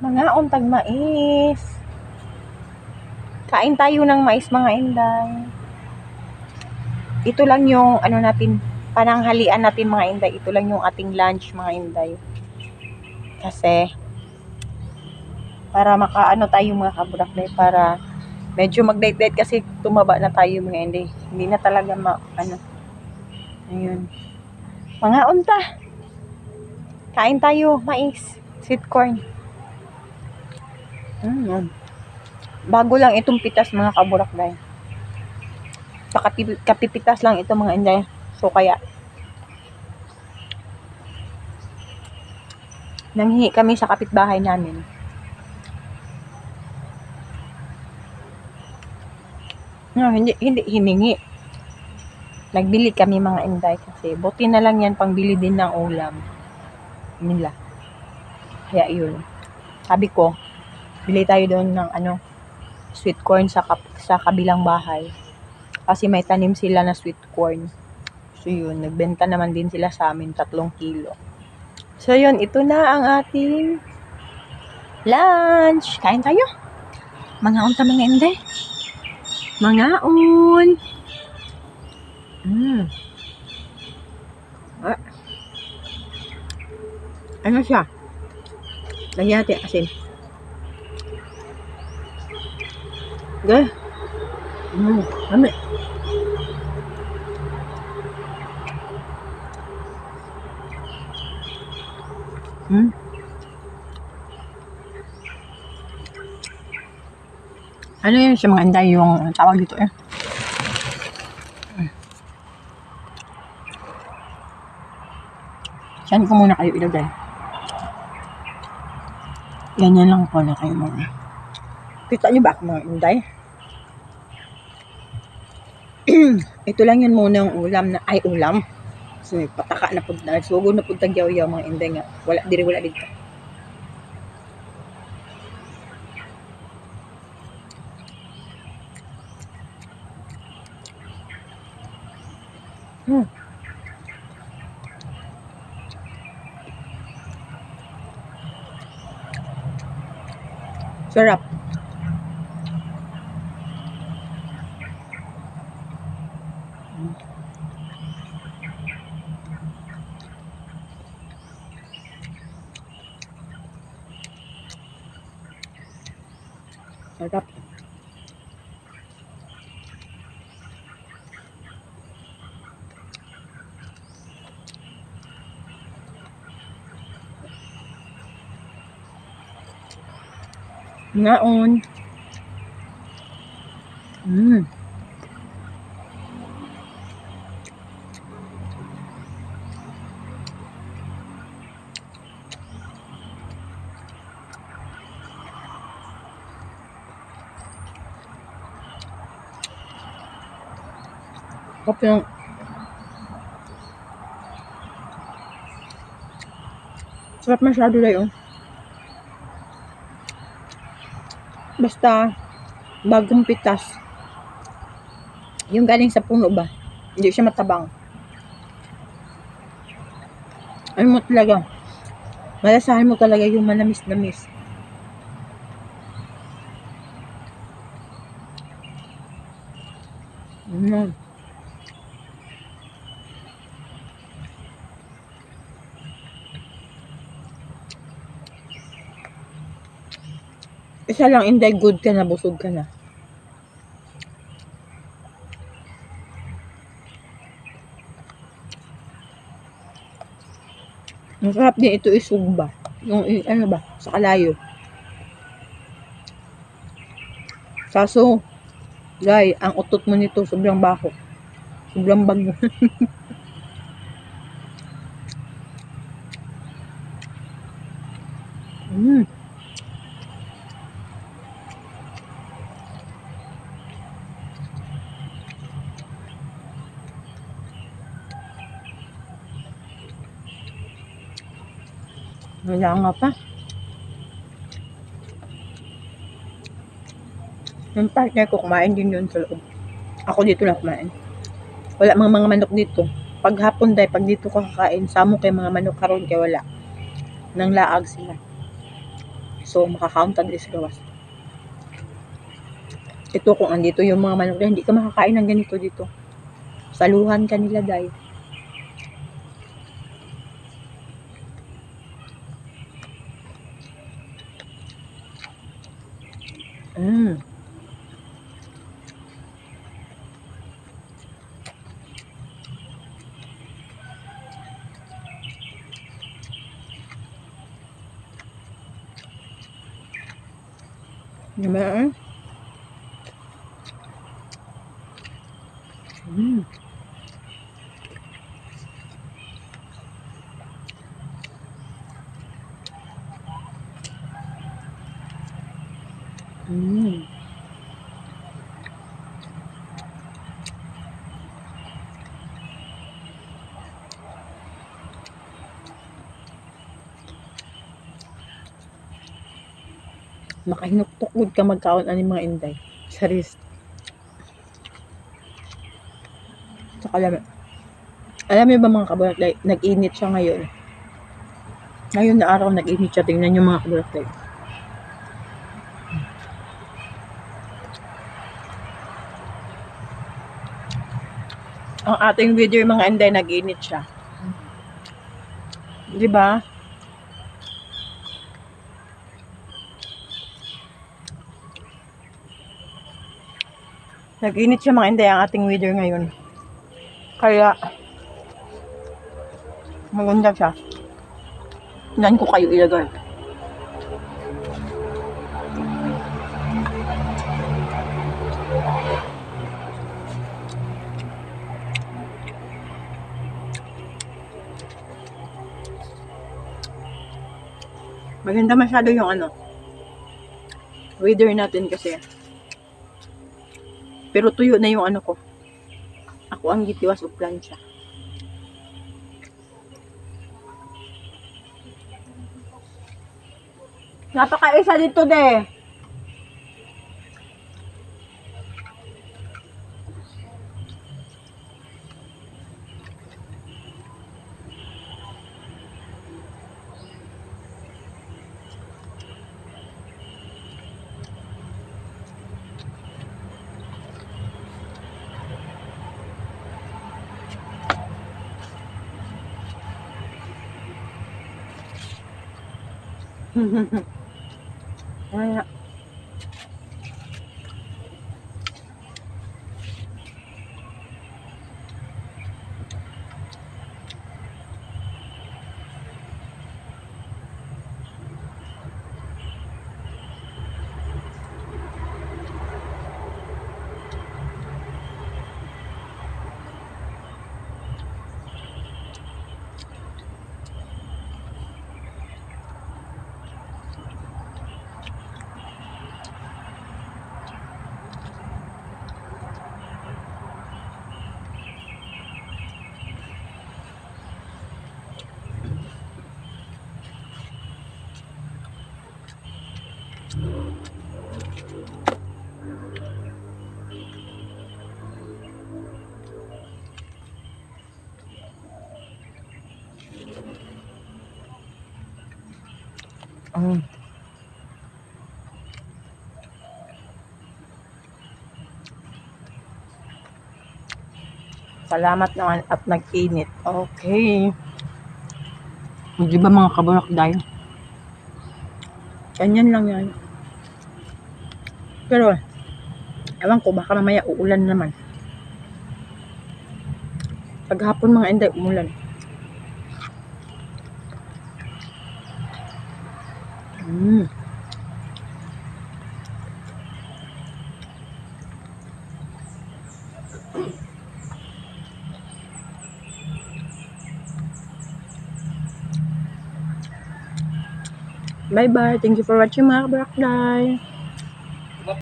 Mga untag mais. Kain tayo ng mais, mga inday. Ito lang yung natin, pananghalian natin, mga inday. Ito lang yung ating lunch, mga inday. Kasi para makaano tayo, mga kabrakday, para medyo mag-diet kasi tumaba na tayo, mga inday. Hindi na talaga ayun. Mga unta. Kain tayo, mais, sweet corn. Bago lang itong pitas, mga kaburakday. Kapipitas lang ito, mga inday. So kaya nanghihi kami sa kapitbahay namin. No, hindi hiningi. Nagbili kami, mga inday, kasi buti na lang yan pangbili din ng ulam nila. Kaya yun. Sabi ko, bili tayo doon ng sweet corn sa kabilang bahay. Kasi may tanim sila na sweet corn. So yun, nagbenta naman din sila sa amin 3 kilo. So yun, ito na ang ating lunch. Kain tayo. Mga unta, mga inday. Mga un. Ano siya? Lagyan natin asin. Okay. Kami. Ano yun siya, mga inday, yung tawag dito Saan ko muna kayo ilagay? Ganyan lang pala kayo, mga. Kita nyo ba ako, mga inday? Ito lang yun muna yung ulam. So, pataka na punta. Sugod na punta yaw-yaw, mga inday nga. Wala dito. Sarap. Sarap. Ngaon. Sarap yung sarap masyado lang. Basta bagong pitas. Yung galing sa puno ba? Hindi siya matabang. Ano mo talaga? Malasahan mo talaga yung manamis-namis. Isa lang, inday, good ka na, busog ka na. Ang sarap din ito isugba. Yung sa kalayo. Saso, guys, ang utot mo nito sobrang baho. Sobrang bago. Wala nga pa. Yung partner ko kumain din yun sa loob. Ako dito lang kumain. Wala mga manok dito. Pag hapon day, pag dito ka kakain, samo kay mga manok karon kay wala. Nang laag sila. So, makakaunta din sa gawas. Ito, kung andito yung mga manok na, hindi ka makakain ng ganito dito. Saluhan ka nila, day. Mm. Diba? Mm. Mm. Makahinuktok ka magkaon ani mga inday. Saris. Saka alam mo ba mga kabulaklay, nag-init siya ngayon. Ngayon na araw nag-init siya. Tingnan yung mga kabulaklay. Ang ating video yung mga inday, nag-init siya. Di ba? Nag-init siya mga inday ang ating weather ngayon. Kaya maganda siya. Tingnan ko kayo ilagay. Maganda masyado yung weather natin kasi. Pero tuyo na yung ko. Ako ang gitiwas o plancha. Napakaisa dito de. Kaya salamat naman at nag-init. Okay. Di ba mga kabulakday? Ganyan lang yan. Pero, ewan ko, baka mamaya uulan naman. Paghapon mga inday, umulan. Bye-bye. Thank you for watching mga kabulakday.